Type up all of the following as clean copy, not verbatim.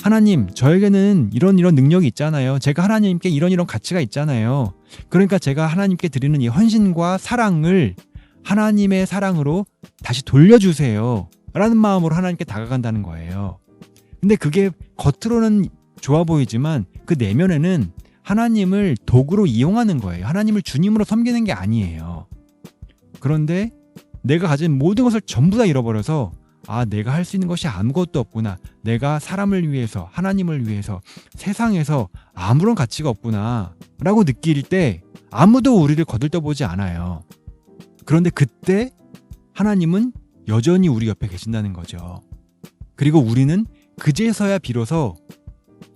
하나님, 저에게는 이런 능력이 있잖아요. 제가 하나님께 이런 가치가 있잖아요. 그러니까 제가 하나님께 드리는 이 헌신과 사랑을 하나님의 사랑으로 다시 돌려주세요. 라는 마음으로 하나님께 다가간다는 거예요. 근데 그게 겉으로는 좋아 보이지만 그 내면에는 하나님을 도구로 이용하는 거예요. 하나님을 주님으로 섬기는 게 아니에요. 그런데 내가 가진 모든 것을 전부 다 잃어버려서 내가 할 수 있는 것이 아무것도 없구나. 내가 사람을 위해서, 하나님을 위해서, 세상에서 아무런 가치가 없구나 라고 느낄 때 아무도 우리를 거들떠보지 않아요. 그런데 그때 하나님은 여전히 우리 옆에 계신다는 거죠. 그리고 우리는 그제서야 비로소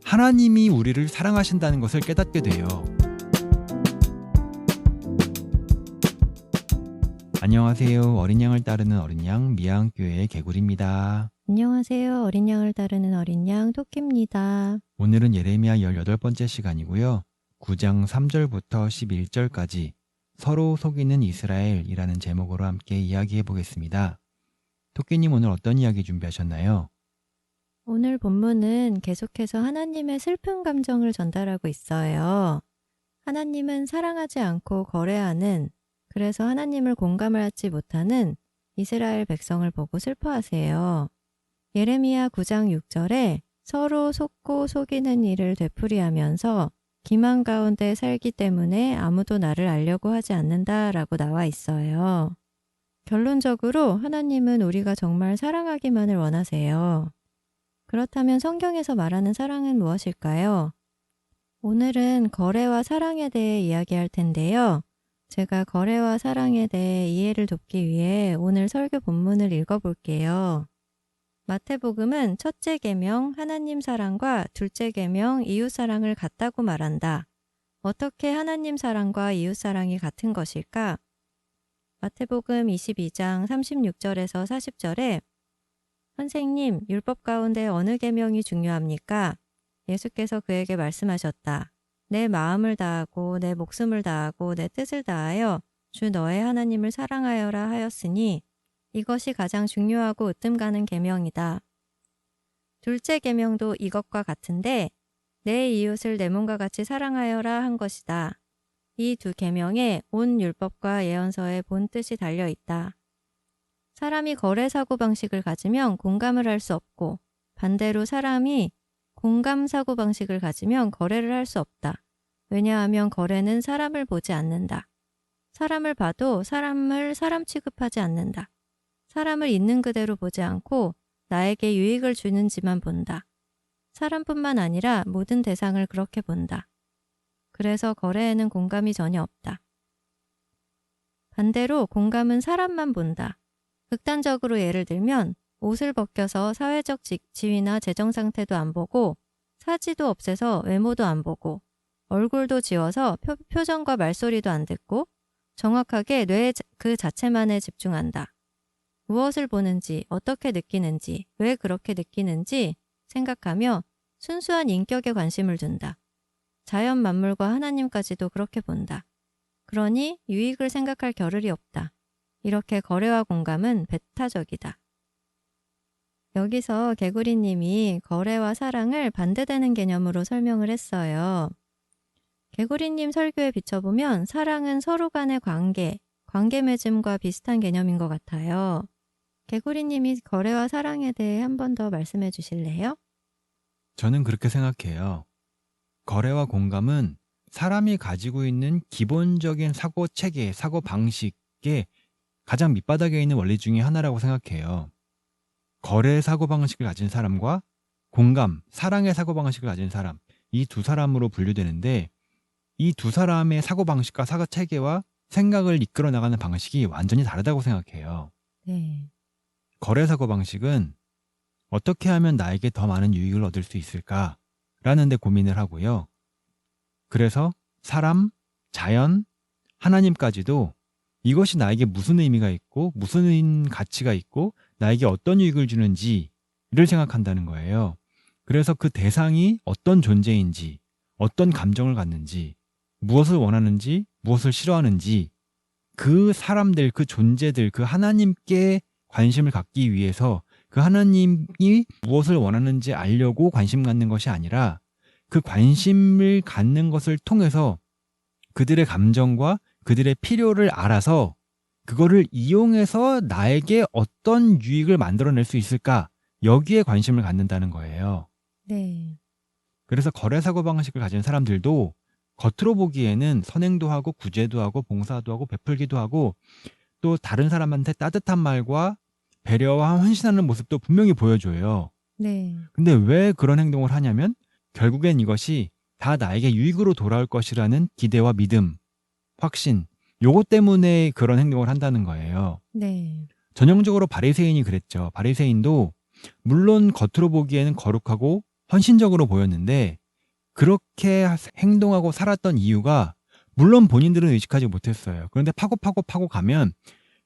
하나님이 우리를 사랑하신다는 것을 깨닫게 돼요. 안녕하세요. 어린 양을 따르는 어린 양 미양교회의 개굴입니다. 안녕하세요. 어린 양을 따르는 어린 양 토끼입니다. 오늘은 예레미야 18번째 시간이고요. 9장 3절부터 11절까지 서로 속이는 이스라엘이라는 제목으로 함께 이야기해 보겠습니다. 토끼님 오늘 어떤 이야기 준비하셨나요? 오늘 본문은 계속해서 하나님의 슬픈 감정을 전달하고 있어요. 하나님은 사랑하지 않고 거래하는, 그래서 하나님을 공감하지 못하는 이스라엘 백성을 보고 슬퍼하세요. 예레미야 9장 6절에 서로 속고 속이는 일을 되풀이하면서 기만 가운데 살기 때문에 아무도 나를 알려고 하지 않는다라고 나와 있어요. 결론적으로 하나님은 우리가 정말 사랑하기만을 원하세요. 그렇다면 성경에서 말하는 사랑은 무엇일까요? 오늘은 거래와 사랑에 대해 이야기할 텐데요. 제가 거래와 사랑에 대해 이해를 돕기 위해 오늘 설교 본문을 읽어볼게요. 마태복음은 첫째 계명 하나님 사랑과 둘째 계명 이웃 사랑을 같다고 말한다. 어떻게 하나님 사랑과 이웃 사랑이 같은 것일까? 마태복음 22장 36절에서 40절에 선생님, 율법 가운데 어느 계명이 중요합니까? 예수께서 그에게 말씀하셨다. 내 마음을 다하고 내 목숨을 다하고 내 뜻을 다하여 주 너의 하나님을 사랑하여라 하였으니 이것이 가장 중요하고 으뜸 가는 계명이다. 둘째 계명도 이것과 같은데 내 이웃을 내 몸과 같이 사랑하여라 한 것이다. 이 두 계명에 온 율법과 예언서의 본 뜻이 달려 있다. 사람이 거래 사고방식을 가지면 공감을 할 수 없고 반대로 사람이 공감 사고방식을 가지면 거래를 할 수 없다. 왜냐하면 거래는 사람을 보지 않는다. 사람을 봐도 사람을 사람 취급하지 않는다. 사람을 있는 그대로 보지 않고 나에게 유익을 주는지만 본다. 사람뿐만 아니라 모든 대상을 그렇게 본다. 그래서 거래에는 공감이 전혀 없다. 반대로 공감은 사람만 본다. 극단적으로 예를 들면 옷을 벗겨서 사회적 지위나 재정 상태도 안 보고 사지도 없애서 외모도 안 보고 얼굴도 지워서 표정과 말소리도 안 듣고 정확하게 뇌 그 자체만에 집중한다. 무엇을 보는지, 어떻게 느끼는지, 왜 그렇게 느끼는지 생각하며 순수한 인격에 관심을 둔다. 자연 만물과 하나님까지도 그렇게 본다. 그러니 유익을 생각할 겨를이 없다. 이렇게 거래와 공감은 배타적이다. 여기서 개구리님이 거래와 사랑을 반대되는 개념으로 설명을 했어요. 개구리님 설교에 비춰보면 사랑은 서로 간의 관계 맺음과 비슷한 개념인 것 같아요. 개구리님이 거래와 사랑에 대해 한 번 더 말씀해 주실래요? 저는 그렇게 생각해요. 거래와 공감은 사람이 가지고 있는 기본적인 사고 체계, 사고 방식의 가장 밑바닥에 있는 원리 중에 하나라고 생각해요. 거래 사고방식을 가진 사람과 공감, 사랑의 사고방식을 가진 사람, 이 두 사람으로 분류되는데 이 두 사람의 사고방식과 사고체계와 생각을 이끌어 나가는 방식이 완전히 다르다고 생각해요. 네. 거래 사고방식은 어떻게 하면 나에게 더 많은 유익을 얻을 수 있을까라는 데 고민을 하고요. 그래서 사람, 자연, 하나님까지도 이것이 나에게 무슨 의미가 있고 무슨 가치가 있고 나에게 어떤 유익을 주는지를 생각한다는 거예요. 그래서 그 대상이 어떤 존재인지, 어떤 감정을 갖는지, 무엇을 원하는지, 무엇을 싫어하는지 그 사람들, 그 존재들, 그 하나님께 관심을 갖기 위해서 그 하나님이 무엇을 원하는지 알려고 관심 갖는 것이 아니라 그 관심을 갖는 것을 통해서 그들의 감정과 그들의 필요를 알아서 그거를 이용해서 나에게 어떤 유익을 만들어낼 수 있을까? 여기에 관심을 갖는다는 거예요. 네. 그래서 거래 사고방식을 가진 사람들도 겉으로 보기에는 선행도 하고 구제도 하고 봉사도 하고 베풀기도 하고 또 다른 사람한테 따뜻한 말과 배려와 헌신하는 모습도 분명히 보여줘요. 네. 근데 왜 그런 행동을 하냐면 결국엔 이것이 다 나에게 유익으로 돌아올 것이라는 기대와 믿음, 확신, 요것 때문에 그런 행동을 한다는 거예요. 네. 전형적으로 바리새인이 그랬죠. 바리새인도 물론 겉으로 보기에는 거룩하고 헌신적으로 보였는데 그렇게 행동하고 살았던 이유가 물론 본인들은 의식하지 못했어요. 그런데 파고 가면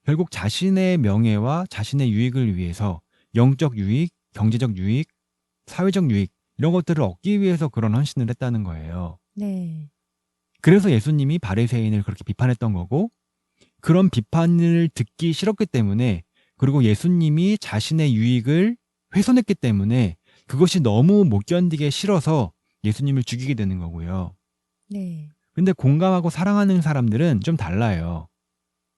결국 자신의 명예와 자신의 유익을 위해서 영적 유익, 경제적 유익, 사회적 유익 이런 것들을 얻기 위해서 그런 헌신을 했다는 거예요. 네. 그래서 예수님이 바리새인을 그렇게 비판했던 거고 그런 비판을 듣기 싫었기 때문에 그리고 예수님이 자신의 유익을 훼손했기 때문에 그것이 너무 못 견디게 싫어서 예수님을 죽이게 되는 거고요. 네. 근데 공감하고 사랑하는 사람들은 좀 달라요.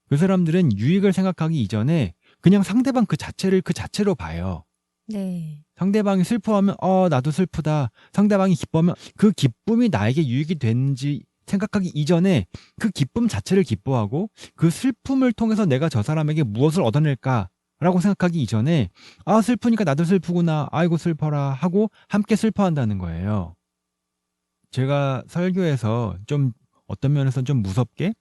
그 사람들은 유익을 생각하기 이전에 그냥 상대방 그 자체로 봐요. 네. 상대방이 슬퍼하면 나도 슬프다. 상대방이 기뻐하면 그 기쁨이 나에게 유익이 되는지 생각하기 이전에 그 기쁨 자체를 기뻐하고 그 슬픔을 통해서 내가 저 사람에게 무엇을 얻어낼까라고 생각하기 이전에 슬프니까 나도 슬프구나. 아이고 슬퍼라 하고 함께 슬퍼한다는 거예요. 제가 설교에서 좀 어떤 면에서는 좀 무섭게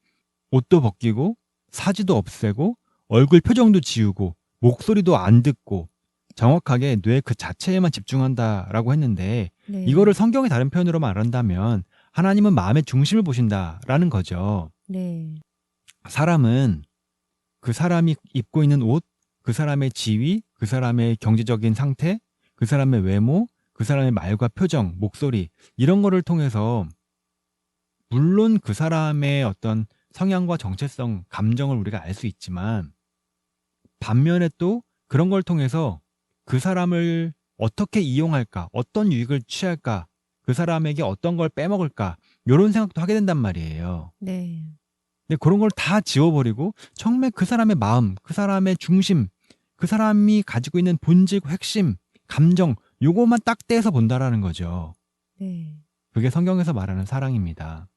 옷도 벗기고 사지도 없애고 얼굴 표정도 지우고 목소리도 안 듣고 정확하게 뇌 그 자체에만 집중한다라고 했는데 네. 이거를 성경의 다른 표현으로 말한다면 하나님은 마음의 중심을 보신다라는 거죠. 네. 사람은 그 사람이 입고 있는 옷, 그 사람의 지위, 그 사람의 경제적인 상태, 그 사람의 외모, 그 사람의 말과 표정, 목소리 이런 거를 통해서 물론 그 사람의 어떤 성향과 정체성, 감정을 우리가 알 수 있지만 반면에 또 그런 걸 통해서 그 사람을 어떻게 이용할까, 어떤 유익을 취할까, 그 사람에게 어떤 걸 빼먹을까 이런 생각도 하게 된단 말이에요. 네. 근데 그런 걸 다 지워버리고 정말 그 사람의 마음, 그 사람의 중심, 그 사람이 가지고 있는 본질, 핵심, 감정 요것만 딱 떼서 본다라는 거죠. 네. 그게 성경에서 말하는 사랑입니다.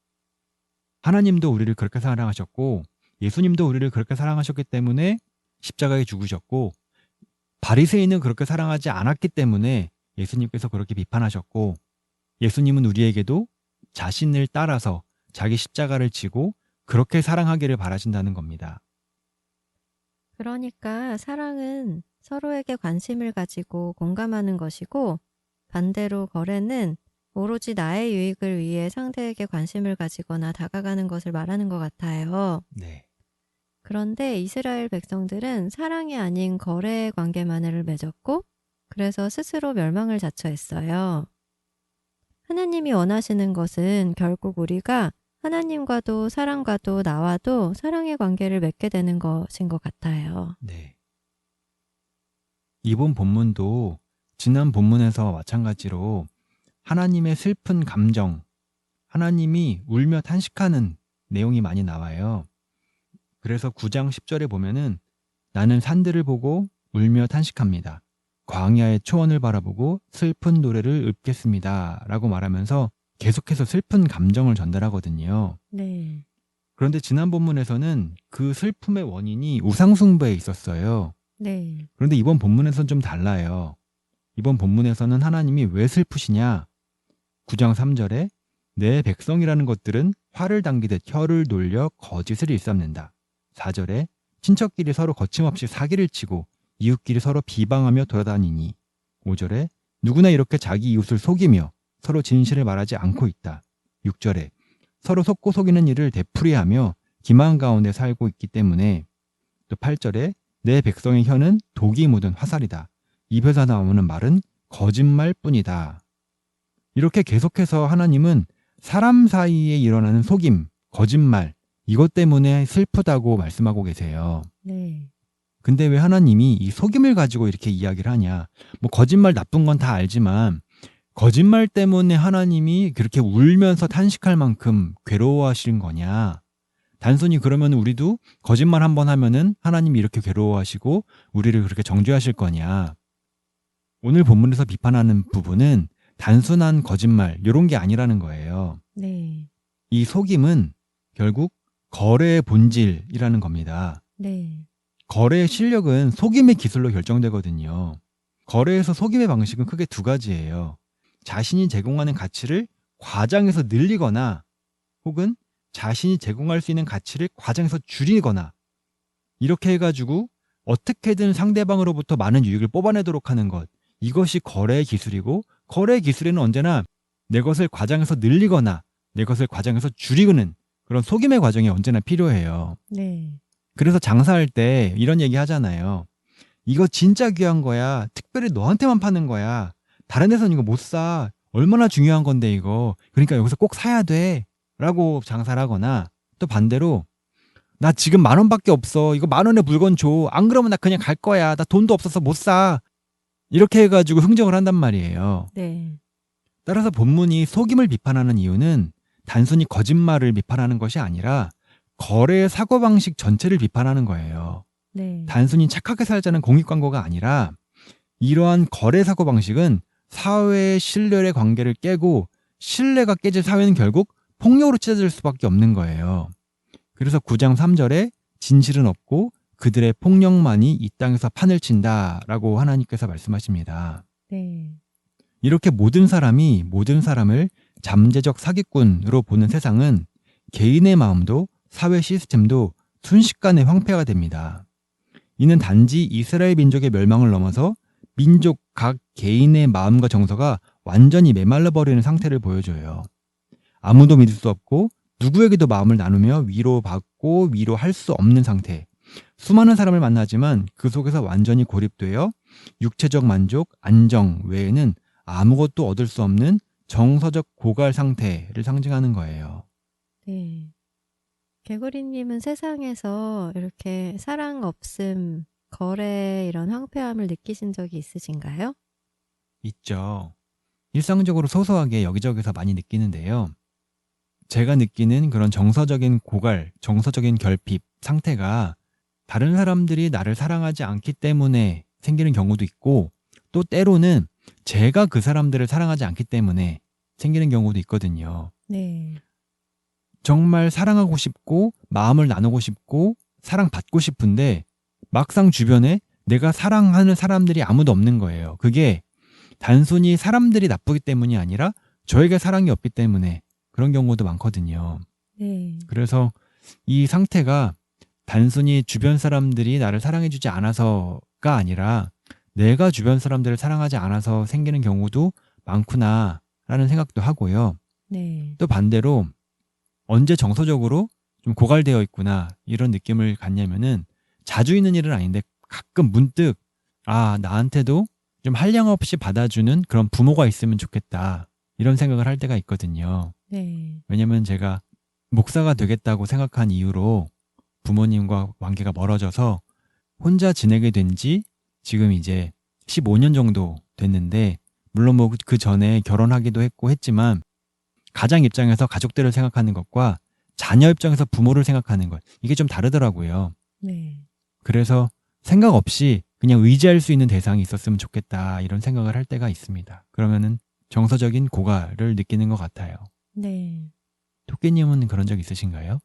하나님도 우리를 그렇게 사랑하셨고 예수님도 우리를 그렇게 사랑하셨기 때문에 십자가에 죽으셨고 바리새인은 그렇게 사랑하지 않았기 때문에 예수님께서 그렇게 비판하셨고 예수님은 우리에게도 자신을 따라서 자기 십자가를 지고 그렇게 사랑하기를 바라신다는 겁니다. 그러니까 사랑은 서로에게 관심을 가지고 공감하는 것이고 반대로 거래는 오로지 나의 유익을 위해 상대에게 관심을 가지거나 다가가는 것을 말하는 것 같아요. 네. 그런데 이스라엘 백성들은 사랑이 아닌 거래의 관계만을 맺었고 그래서 스스로 멸망을 자처했어요. 하나님이 원하시는 것은 결국 우리가 하나님과도 사람과도 나와도 사랑의 관계를 맺게 되는 것인 것 같아요. 네. 이번 본문도 지난 본문에서 마찬가지로 하나님의 슬픈 감정, 하나님이 울며 탄식하는 내용이 많이 나와요. 그래서 9장 10절에 보면은 나는 산들을 보고 울며 탄식합니다. 광야의 초원을 바라보고 슬픈 노래를 읊겠습니다. 라고 말하면서 계속해서 슬픈 감정을 전달하거든요. 네. 그런데 지난 본문에서는 그 슬픔의 원인이 우상숭배에 있었어요. 네. 그런데 이번 본문에서는 좀 달라요. 이번 본문에서는 하나님이 왜 슬프시냐? 9장 3절에 내 백성이라는 것들은 화를 당기듯 혀를 놀려 거짓을 일삼는다. 4절에 친척끼리 서로 거침없이 사기를 치고 이웃끼리 서로 비방하며 돌아다니니 5절에 누구나 이렇게 자기 이웃을 속이며 서로 진실을 말하지 않고 있다. 6절에 서로 속고 속이는 일을 되풀이하며 기만 가운데 살고 있기 때문에 또 8절에 내 백성의 혀는 독이 묻은 화살이다. 입에서 나오는 말은 거짓말뿐이다. 이렇게 계속해서 하나님은 사람 사이에 일어나는 속임, 거짓말 이것 때문에 슬프다고 말씀하고 계세요. 네. 근데 왜 하나님이 이 속임을 가지고 이렇게 이야기를 하냐? 뭐 거짓말 나쁜 건 다 알지만 거짓말 때문에 하나님이 그렇게 울면서 탄식할 만큼 괴로워하시는 거냐? 단순히 그러면 우리도 거짓말 한 번 하면은 하나님이 이렇게 괴로워하시고 우리를 그렇게 정죄하실 거냐? 오늘 본문에서 비판하는 부분은 단순한 거짓말 이런 게 아니라는 거예요. 네. 이 속임은 결국 거래의 본질이라는 겁니다. 네. 거래의 실력은 속임의 기술로 결정되거든요. 거래에서 속임의 방식은 크게 두 가지예요. 자신이 제공하는 가치를 과장해서 늘리거나 혹은 자신이 제공할 수 있는 가치를 과장해서 줄이거나 이렇게 해가지고 어떻게든 상대방으로부터 많은 유익을 뽑아내도록 하는 것. 이것이 거래의 기술이고 거래의 기술에는 언제나 내 것을 과장해서 늘리거나 내 것을 과장해서 줄이는 그런 속임의 과정이 언제나 필요해요. 네. 그래서 장사할 때 이런 얘기 하잖아요. 이거 진짜 귀한 거야. 특별히 너한테만 파는 거야. 다른 데서는 이거 못 사. 얼마나 중요한 건데 이거. 그러니까 여기서 꼭 사야 돼. 라고 장사를 하거나 또 반대로 나 지금 10,000원밖에 없어. 이거 10,000원의 물건 줘. 안 그러면 나 그냥 갈 거야. 나 돈도 없어서 못 사. 이렇게 해가지고 흥정을 한단 말이에요. 네. 따라서 본문이 속임을 비판하는 이유는 단순히 거짓말을 비판하는 것이 아니라 거래의 사고방식 전체를 비판하는 거예요. 네. 단순히 착하게 살자는 공익광고가 아니라 이러한 거래 사고방식은 사회의 신뢰의 관계를 깨고 신뢰가 깨질 사회는 결국 폭력으로 찢어질 수밖에 없는 거예요. 그래서 9장 3절에 진실은 없고 그들의 폭력만이 이 땅에서 판을 친다라고 하나님께서 말씀하십니다. 네. 이렇게 모든 사람이 모든 사람을 잠재적 사기꾼으로 보는 세상은 개인의 마음도 사회 시스템도 순식간에 황폐가 됩니다. 이는 단지 이스라엘 민족의 멸망을 넘어서 민족 각 개인의 마음과 정서가 완전히 메말라 버리는 상태를 보여줘요. 아무도 믿을 수 없고 누구에게도 마음을 나누며 위로받고 위로할 수 없는 상태. 수많은 사람을 만나지만 그 속에서 완전히 고립되어 육체적 만족, 안정 외에는 아무것도 얻을 수 없는 정서적 고갈 상태를 상징하는 거예요. 네. 개구리님은 세상에서 이렇게 사랑 없음, 거래 이런 황폐함을 느끼신 적이 있으신가요? 있죠. 일상적으로 소소하게 여기저기서 많이 느끼는데요. 제가 느끼는 그런 정서적인 고갈, 정서적인 결핍 상태가 다른 사람들이 나를 사랑하지 않기 때문에 생기는 경우도 있고 또 때로는 제가 그 사람들을 사랑하지 않기 때문에 생기는 경우도 있거든요. 네. 정말 사랑하고 싶고 마음을 나누고 싶고 사랑받고 싶은데 막상 주변에 내가 사랑하는 사람들이 아무도 없는 거예요. 그게 단순히 사람들이 나쁘기 때문이 아니라 저에게 사랑이 없기 때문에 그런 경우도 많거든요. 네. 그래서 이 상태가 단순히 주변 사람들이 나를 사랑해주지 않아서가 아니라 내가 주변 사람들을 사랑하지 않아서 생기는 경우도 많구나라는 생각도 하고요. 네. 또 반대로 언제 정서적으로 좀 고갈되어 있구나 이런 느낌을 갖냐면은 자주 있는 일은 아닌데 가끔 문득 나한테도 좀 한량 없이 받아주는 그런 부모가 있으면 좋겠다 이런 생각을 할 때가 있거든요. 네. 왜냐면 제가 목사가 되겠다고 생각한 이후로 부모님과 관계가 멀어져서 혼자 지내게 된 지 지금 이제 15년 정도 됐는데 물론 뭐 그 전에 결혼하기도 했고 했지만 가장 입장에서 가족들을 생각하는 것과 자녀 입장에서 부모를 생각하는 것 이게 좀 다르더라고요. 네. 그래서 생각 없이 그냥 의지할 수 있는 대상이 있었으면 좋겠다 이런 생각을 할 때가 있습니다. 그러면은 정서적인 고갈을 느끼는 것 같아요. 네. 토끼님은 그런 적 있으신가요?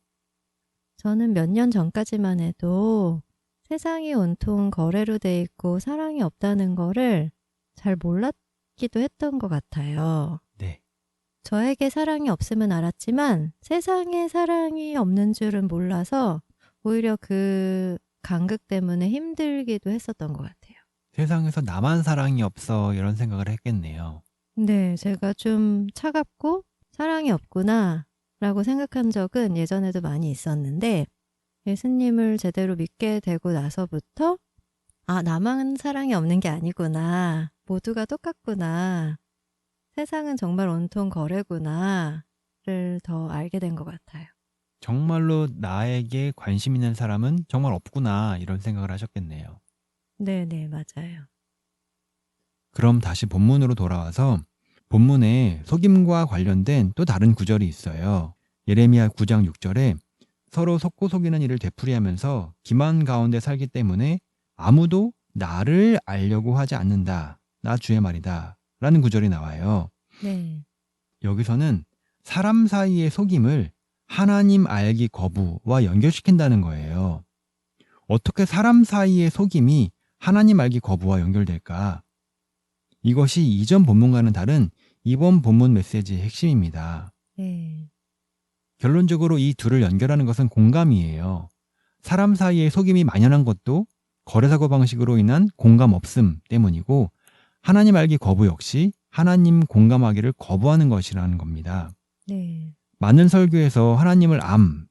저는 몇 년 전까지만 해도 세상이 온통 거래로 돼 있고 사랑이 없다는 거를 잘 몰랐기도 했던 것 같아요. 네. 저에게 사랑이 없음은 알았지만 세상에 사랑이 없는 줄은 몰라서 오히려 그 간극 때문에 힘들기도 했었던 것 같아요. 세상에서 나만 사랑이 없어 이런 생각을 했겠네요. 네, 제가 좀 차갑고 사랑이 없구나 라고 생각한 적은 예전에도 많이 있었는데 예수님을 제대로 믿게 되고 나서부터 나만 사랑이 없는 게 아니구나. 모두가 똑같구나. 세상은 정말 온통 거래구나를 더 알게 된 것 같아요. 정말로 나에게 관심 있는 사람은 정말 없구나 이런 생각을 하셨겠네요. 네네, 맞아요. 그럼 다시 본문으로 돌아와서 본문에 속임과 관련된 또 다른 구절이 있어요. 예레미야 9장 6절에 서로 속고 속이는 일을 되풀이하면서 기만 가운데 살기 때문에 아무도 나를 알려고 하지 않는다. 나 주의 말이다. 라는 구절이 나와요. 네. 여기서는 사람 사이의 속임을 하나님 알기 거부와 연결시킨다는 거예요. 어떻게 사람 사이의 속임이 하나님 알기 거부와 연결될까? 이것이 이전 본문과는 다른 이번 본문 메시지의 핵심입니다. 네. 결론적으로 이 둘을 연결하는 것은 공감이에요. 사람 사이에 속임이 만연한 것도 거래사고 방식으로 인한 공감 없음 때문이고 하나님 알기 거부 역시 하나님 공감하기를 거부하는 것이라는 겁니다. 네. 많은 설교에서 하나님을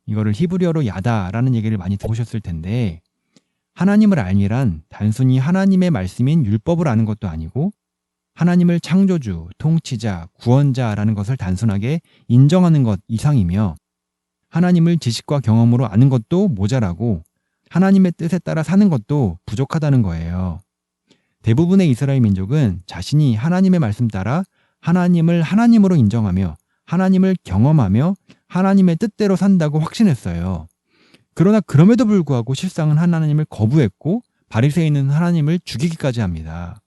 이거를 히브리어로 야다라는 얘기를 많이 들으셨을 텐데 하나님을 알미란 단순히 하나님의 말씀인 율법을 아는 것도 아니고 하나님을 창조주, 통치자, 구원자라는 것을 단순하게 인정하는 것 이상이며 하나님을 지식과 경험으로 아는 것도 모자라고 하나님의 뜻에 따라 사는 것도 부족하다는 거예요. 대부분의 이스라엘 민족은 자신이 하나님의 말씀 따라 하나님을 하나님으로 인정하며 하나님을 경험하며 하나님의 뜻대로 산다고 확신했어요. 그러나 그럼에도 불구하고 실상은 하나님을 거부했고 바리새인은 하나님을 죽이기까지 합니다.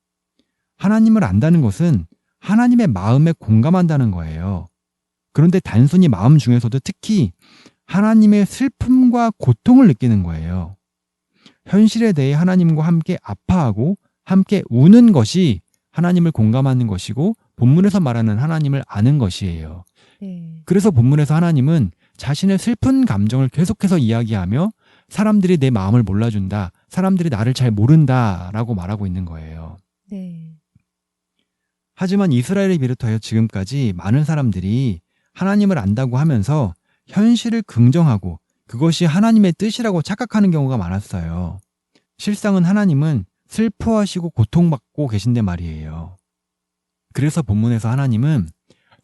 하나님을 안다는 것은 하나님의 마음에 공감한다는 거예요. 그런데 단순히 마음 중에서도 특히 하나님의 슬픔과 고통을 느끼는 거예요. 현실에 대해 하나님과 함께 아파하고 함께 우는 것이 하나님을 공감하는 것이고 본문에서 말하는 하나님을 아는 것이에요. 네. 그래서 본문에서 하나님은 자신의 슬픈 감정을 계속해서 이야기하며 사람들이 내 마음을 몰라준다. 사람들이 나를 잘 모른다. 라고 말하고 있는 거예요. 네. 하지만 이스라엘을 비롯하여 지금까지 많은 사람들이 하나님을 안다고 하면서 현실을 긍정하고 그것이 하나님의 뜻이라고 착각하는 경우가 많았어요. 실상은 하나님은 슬퍼하시고 고통받고 계신데 말이에요. 그래서 본문에서 하나님은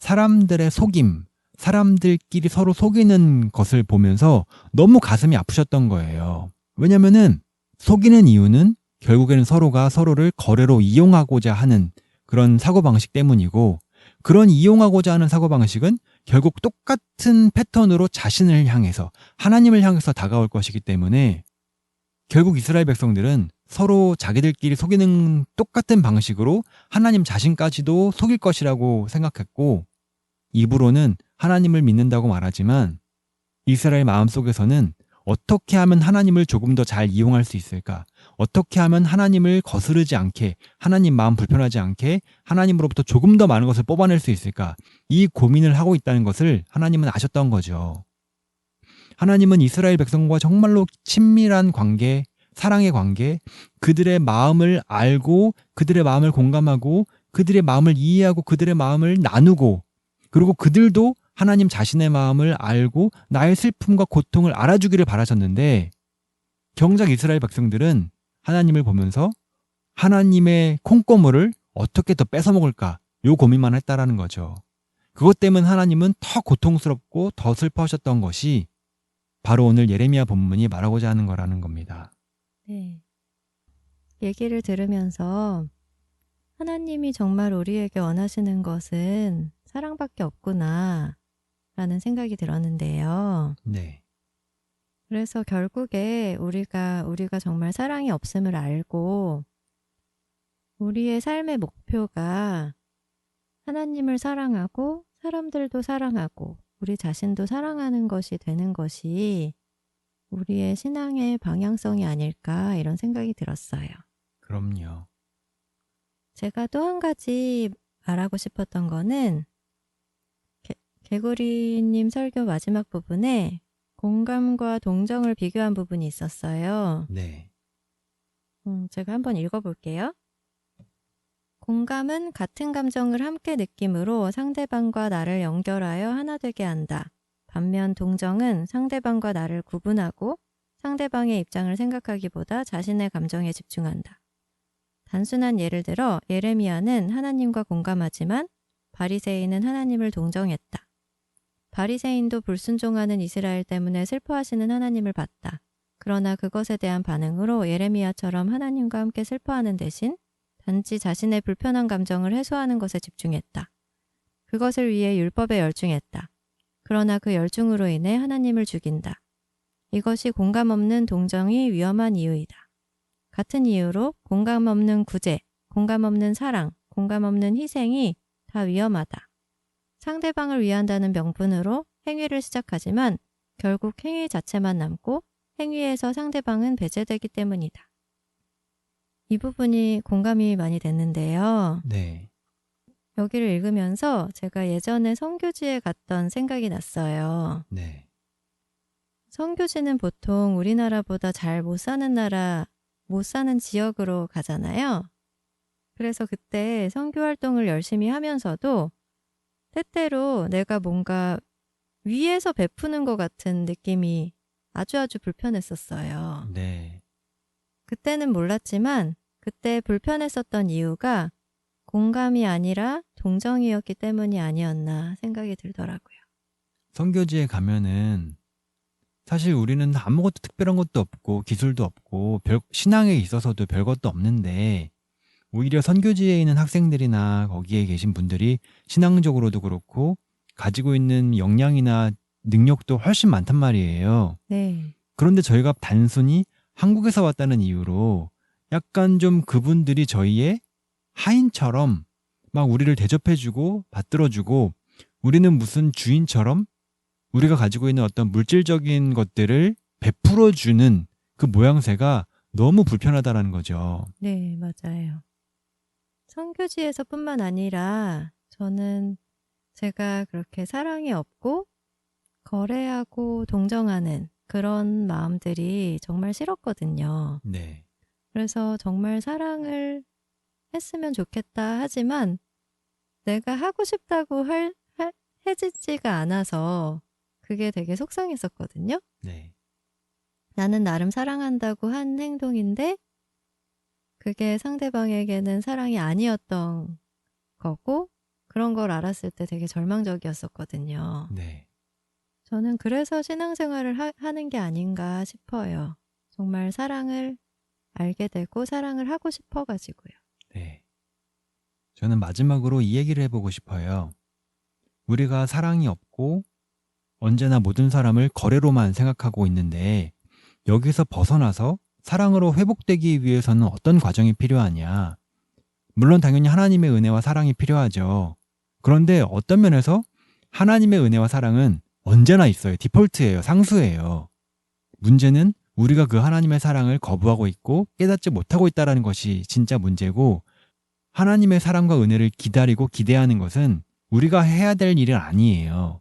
사람들의 속임, 사람들끼리 서로 속이는 것을 보면서 너무 가슴이 아프셨던 거예요. 왜냐면은 속이는 이유는 결국에는 서로가 서로를 거래로 이용하고자 하는 그런 사고방식 때문이고 그런 이용하고자 하는 사고방식은 결국 똑같은 패턴으로 자신을 향해서 하나님을 향해서 다가올 것이기 때문에 결국 이스라엘 백성들은 서로 자기들끼리 속이는 똑같은 방식으로 하나님 자신까지도 속일 것이라고 생각했고 입으로는 하나님을 믿는다고 말하지만 이스라엘 마음속에서는 어떻게 하면 하나님을 조금 더 잘 이용할 수 있을까? 어떻게 하면 하나님을 거스르지 않게, 하나님 마음 불편하지 않게 하나님으로부터 조금 더 많은 것을 뽑아낼 수 있을까? 이 고민을 하고 있다는 것을 하나님은 아셨던 거죠. 하나님은 이스라엘 백성과 정말로 친밀한 관계, 사랑의 관계, 그들의 마음을 알고 그들의 마음을 공감하고 그들의 마음을 이해하고 그들의 마음을 나누고 그리고 그들도 하나님 자신의 마음을 알고 나의 슬픔과 고통을 알아주기를 바라셨는데 정작 이스라엘 백성들은 하나님을 보면서 하나님의 콩고물을 어떻게 더 뺏어먹을까 요 고민만 했다라는 거죠. 그것 때문에 하나님은 더 고통스럽고 더 슬퍼하셨던 것이 바로 오늘 예레미야 본문이 말하고자 하는 거라는 겁니다. 네. 얘기를 들으면서 하나님이 정말 우리에게 원하시는 것은 사랑밖에 없구나 라는 생각이 들었는데요. 네. 그래서 결국에 우리가 정말 사랑이 없음을 알고 우리의 삶의 목표가 하나님을 사랑하고 사람들도 사랑하고 우리 자신도 사랑하는 것이 되는 것이 우리의 신앙의 방향성이 아닐까 이런 생각이 들었어요. 그럼요. 제가 또 한 가지 말하고 싶었던 거는 개구리님 설교 마지막 부분에 공감과 동정을 비교한 부분이 있었어요. 네. 제가 한번 읽어볼게요. 공감은 같은 감정을 함께 느낌으로 상대방과 나를 연결하여 하나 되게 한다. 반면 동정은 상대방과 나를 구분하고 상대방의 입장을 생각하기보다 자신의 감정에 집중한다. 단순한 예를 들어 예레미야는 하나님과 공감하지만 바리새인은 하나님을 동정했다. 바리새인도 불순종하는 이스라엘 때문에 슬퍼하시는 하나님을 봤다. 그러나 그것에 대한 반응으로 예레미야처럼 하나님과 함께 슬퍼하는 대신 단지 자신의 불편한 감정을 해소하는 것에 집중했다. 그것을 위해 율법에 열중했다. 그러나 그 열중으로 인해 하나님을 죽인다. 이것이 공감 없는 동정이 위험한 이유이다. 같은 이유로 공감 없는 구제, 공감 없는 사랑, 공감 없는 희생이 다 위험하다. 상대방을 위한다는 명분으로 행위를 시작하지만 결국 행위 자체만 남고 행위에서 상대방은 배제되기 때문이다. 이 부분이 공감이 많이 됐는데요. 네. 여기를 읽으면서 제가 예전에 선교지에 갔던 생각이 났어요. 네. 선교지는 보통 우리나라보다 잘 못 사는 나라, 못 사는 지역으로 가잖아요. 그래서 그때 선교 활동을 열심히 하면서도 때때로 내가 뭔가 위에서 베푸는 것 같은 느낌이 아주 불편했었어요. 네. 그때는 몰랐지만 그때 불편했었던 이유가 공감이 아니라 동정이었기 때문이 아니었나 생각이 들더라고요. 선교지에 가면은 사실 우리는 아무것도 특별한 것도 없고 기술도 없고 신앙에 있어서도 별것도 없는데 오히려 선교지에 있는 학생들이나 거기에 계신 분들이 신앙적으로도 그렇고 가지고 있는 역량이나 능력도 훨씬 많단 말이에요. 네. 그런데 저희가 단순히 한국에서 왔다는 이유로 약간 좀 그분들이 저희의 하인처럼 막 우리를 대접해주고 받들어주고 우리는 무슨 주인처럼 우리가 가지고 있는 어떤 물질적인 것들을 베풀어주는 그 모양새가 너무 불편하다라는 거죠. 네, 맞아요. 선교지에서뿐만 아니라 저는 제가 그렇게 사랑이 없고 거래하고 동정하는 그런 마음들이 정말 싫었거든요. 네. 그래서 정말 사랑을 했으면 좋겠다 하지만 내가 하고 싶다고 해지지가 않아서 그게 되게 속상했었거든요. 네. 나는 나름 사랑한다고 한 행동인데 그게 상대방에게는 사랑이 아니었던 거고 그런 걸 알았을 때 되게 절망적이었었거든요. 네. 저는 그래서 신앙생활을 하는 게 아닌가 싶어요. 정말 사랑을 알게 되고 사랑을 하고 싶어가지고요. 네. 저는 마지막으로 이 얘기를 해보고 싶어요. 우리가 사랑이 없고 언제나 모든 사람을 거래로만 생각하고 있는데 여기서 벗어나서 사랑으로 회복되기 위해서는 어떤 과정이 필요하냐. 물론 당연히 하나님의 은혜와 사랑이 필요하죠. 그런데 어떤 면에서 하나님의 은혜와 사랑은 언제나 있어요. 디폴트예요. 상수예요. 문제는 우리가 그 하나님의 사랑을 거부하고 있고 깨닫지 못하고 있다는 것이 진짜 문제고 하나님의 사랑과 은혜를 기다리고 기대하는 것은 우리가 해야 될 일은 아니에요.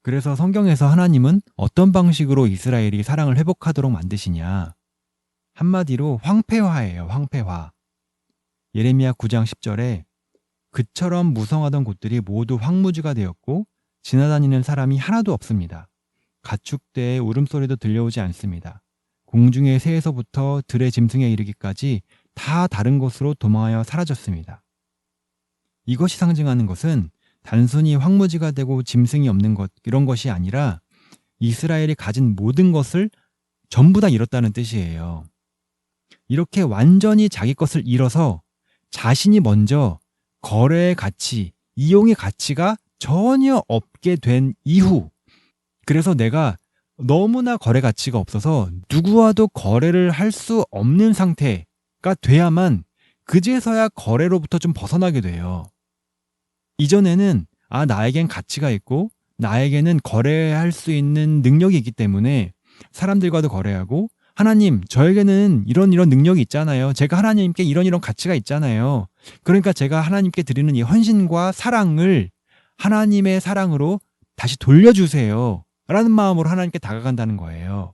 그래서 성경에서 하나님은 어떤 방식으로 이스라엘이 사랑을 회복하도록 만드시냐. 한마디로 황폐화예요. 황폐화. 예레미야 9장 10절에 그처럼 무성하던 곳들이 모두 황무지가 되었고 지나다니는 사람이 하나도 없습니다. 가축대의 울음소리도 들려오지 않습니다. 공중의 새에서부터 들의 짐승에 이르기까지 다 다른 곳으로 도망하여 사라졌습니다. 이것이 상징하는 것은 단순히 황무지가 되고 짐승이 없는 것 이런 것이 아니라 이스라엘이 가진 모든 것을 전부 다 잃었다는 뜻이에요. 이렇게 완전히 자기 것을 잃어서 자신이 먼저 거래의 가치, 이용의 가치가 전혀 없게 된 이후 그래서 내가 너무나 거래 가치가 없어서 누구와도 거래를 할 수 없는 상태가 돼야만 그제서야 거래로부터 좀 벗어나게 돼요. 이전에는 나에겐 가치가 있고 나에게는 거래할 수 있는 능력이 있기 때문에 사람들과도 거래하고 하나님 저에게는 이런 능력이 있잖아요. 제가 하나님께 이런 가치가 있잖아요. 그러니까 제가 하나님께 드리는 이 헌신과 사랑을 하나님의 사랑으로 다시 돌려주세요. 라는 마음으로 하나님께 다가간다는 거예요.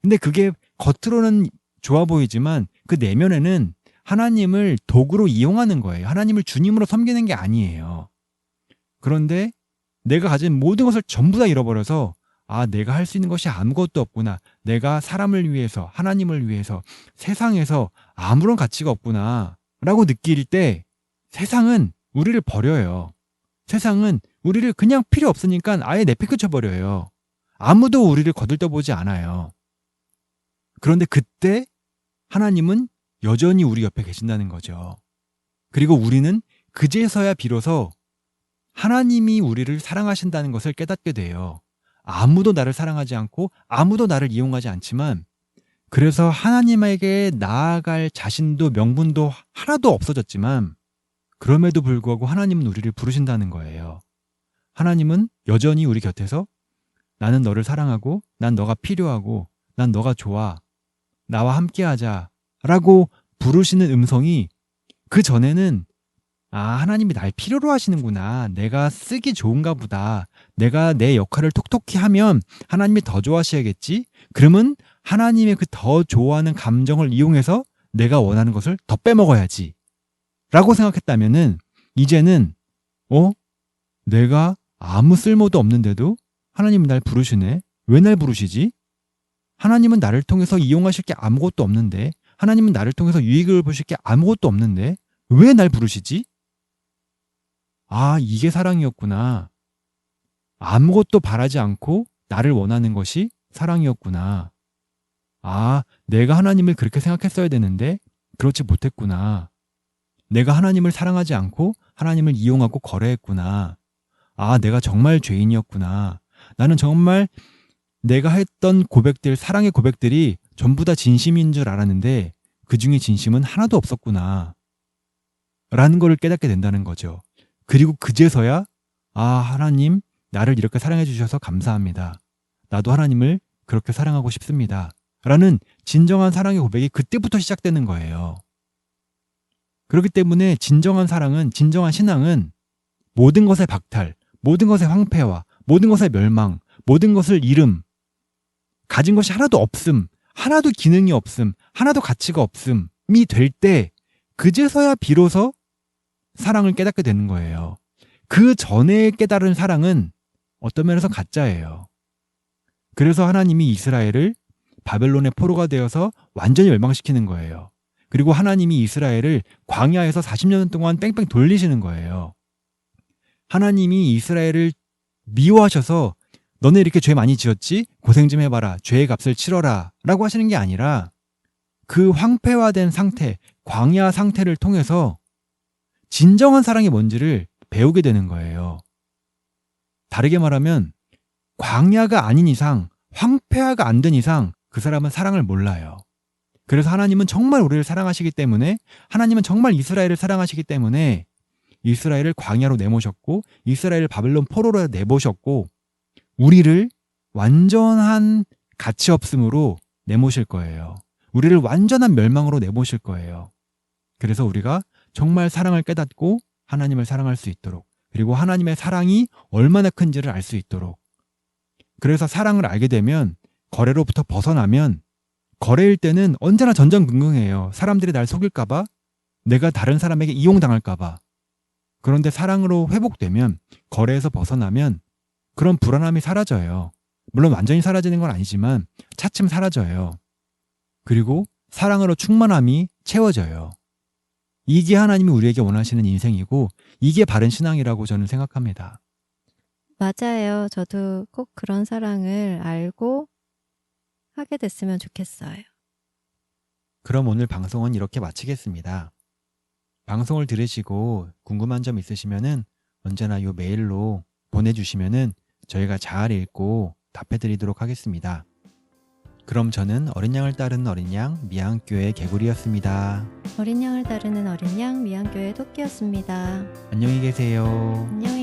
근데 그게 겉으로는 좋아 보이지만 그 내면에는 하나님을 도구로 이용하는 거예요. 하나님을 주님으로 섬기는 게 아니에요. 그런데 내가 가진 모든 것을 전부 다 잃어버려서 내가 할 수 있는 것이 아무것도 없구나. 내가 사람을 위해서, 하나님을 위해서, 세상에서 아무런 가치가 없구나. 라고 느낄 때 세상은 우리를 버려요. 세상은 우리를 그냥 필요 없으니까 아예 내팽개쳐버려요. 아무도 우리를 거들떠보지 않아요. 그런데 그때 하나님은 여전히 우리 옆에 계신다는 거죠. 그리고 우리는 그제서야 비로소 하나님이 우리를 사랑하신다는 것을 깨닫게 돼요. 아무도 나를 사랑하지 않고 아무도 나를 이용하지 않지만, 그래서 하나님에게 나아갈 자신도 명분도 하나도 없어졌지만, 그럼에도 불구하고 하나님은 우리를 부르신다는 거예요. 하나님은 여전히 우리 곁에서 나는 너를 사랑하고 난 너가 필요하고 난 너가 좋아, 나와 함께하자 라고 부르시는 음성이, 그 전에는 하나님이 날 필요로 하시는구나, 내가 쓰기 좋은가 보다, 내가 내 역할을 톡톡히 하면 하나님이 더 좋아하셔야겠지, 그러면 하나님의 그 더 좋아하는 감정을 이용해서 내가 원하는 것을 더 빼먹어야지 라고 생각했다면은, 이제는 내가 아무 쓸모도 없는데도 하나님은 날 부르시네. 왜 날 부르시지? 하나님은 나를 통해서 이용하실 게 아무것도 없는데, 하나님은 나를 통해서 유익을 보실 게 아무것도 없는데 왜 날 부르시지? 이게 사랑이었구나. 아무것도 바라지 않고 나를 원하는 것이 사랑이었구나. 내가 하나님을 그렇게 생각했어야 되는데 그렇지 못했구나. 내가 하나님을 사랑하지 않고 하나님을 이용하고 거래했구나. 내가 정말 죄인이었구나. 나는 정말 내가 했던 고백들, 사랑의 고백들이 전부 다 진심인 줄 알았는데 그 중에 진심은 하나도 없었구나 라는 거를 깨닫게 된다는 거죠. 그리고 그제서야 하나님, 나를 이렇게 사랑해 주셔서 감사합니다. 나도 하나님을 그렇게 사랑하고 싶습니다 라는 진정한 사랑의 고백이 그때부터 시작되는 거예요. 그렇기 때문에 진정한 사랑은, 진정한 신앙은 모든 것의 박탈, 모든 것의 황폐화, 모든 것의 멸망, 모든 것을 잃음, 가진 것이 하나도 없음, 하나도 기능이 없음, 하나도 가치가 없음이 될 때, 그제서야 비로소 사랑을 깨닫게 되는 거예요. 그 전에 깨달은 사랑은 어떤 면에서 가짜예요. 그래서 하나님이 이스라엘을 바벨론의 포로가 되어서 완전히 멸망시키는 거예요. 그리고 하나님이 이스라엘을 광야에서 40년 동안 뺑뺑 돌리시는 거예요. 하나님이 이스라엘을 미워하셔서 너네 이렇게 죄 많이 지었지? 고생 좀 해봐라. 죄의 값을 치러라 라고 하시는 게 아니라, 그 황폐화된 상태, 광야 상태를 통해서 진정한 사랑이 뭔지를 배우게 되는 거예요. 다르게 말하면 광야가 아닌 이상, 황폐화가 안 된 이상 그 사람은 사랑을 몰라요. 그래서 하나님은 정말 우리를 사랑하시기 때문에, 하나님은 정말 이스라엘을 사랑하시기 때문에 이스라엘을 광야로 내모셨고, 이스라엘을 바벨론 포로로 내모셨고, 우리를 완전한 가치 없음으로 내모실 거예요. 우리를 완전한 멸망으로 내모실 거예요. 그래서 우리가 정말 사랑을 깨닫고 하나님을 사랑할 수 있도록, 그리고 하나님의 사랑이 얼마나 큰지를 알 수 있도록. 그래서 사랑을 알게 되면, 거래로부터 벗어나면, 거래일 때는 언제나 전전긍긍해요. 사람들이 날 속일까봐, 내가 다른 사람에게 이용당할까봐. 그런데 사랑으로 회복되면, 거래에서 벗어나면 그런 불안함이 사라져요. 물론 완전히 사라지는 건 아니지만 차츰 사라져요. 그리고 사랑으로 충만함이 채워져요. 이게 하나님이 우리에게 원하시는 인생이고, 이게 바른 신앙이라고 저는 생각합니다. 맞아요. 저도 꼭 그런 사랑을 알고 하게 됐으면 좋겠어요. 그럼 오늘 방송은 이렇게 마치겠습니다. 방송을 들으시고 궁금한 점 있으시면은 언제나 요 메일로 보내주시면은 저희가 잘 읽고 답해드리도록 하겠습니다. 그럼 저는 어린 양을 따르는 어린 양 미양교회 개구리였습니다. 어린 양을 따르는 어린 양 미양교회 토끼였습니다. 안녕히 계세요. 안녕히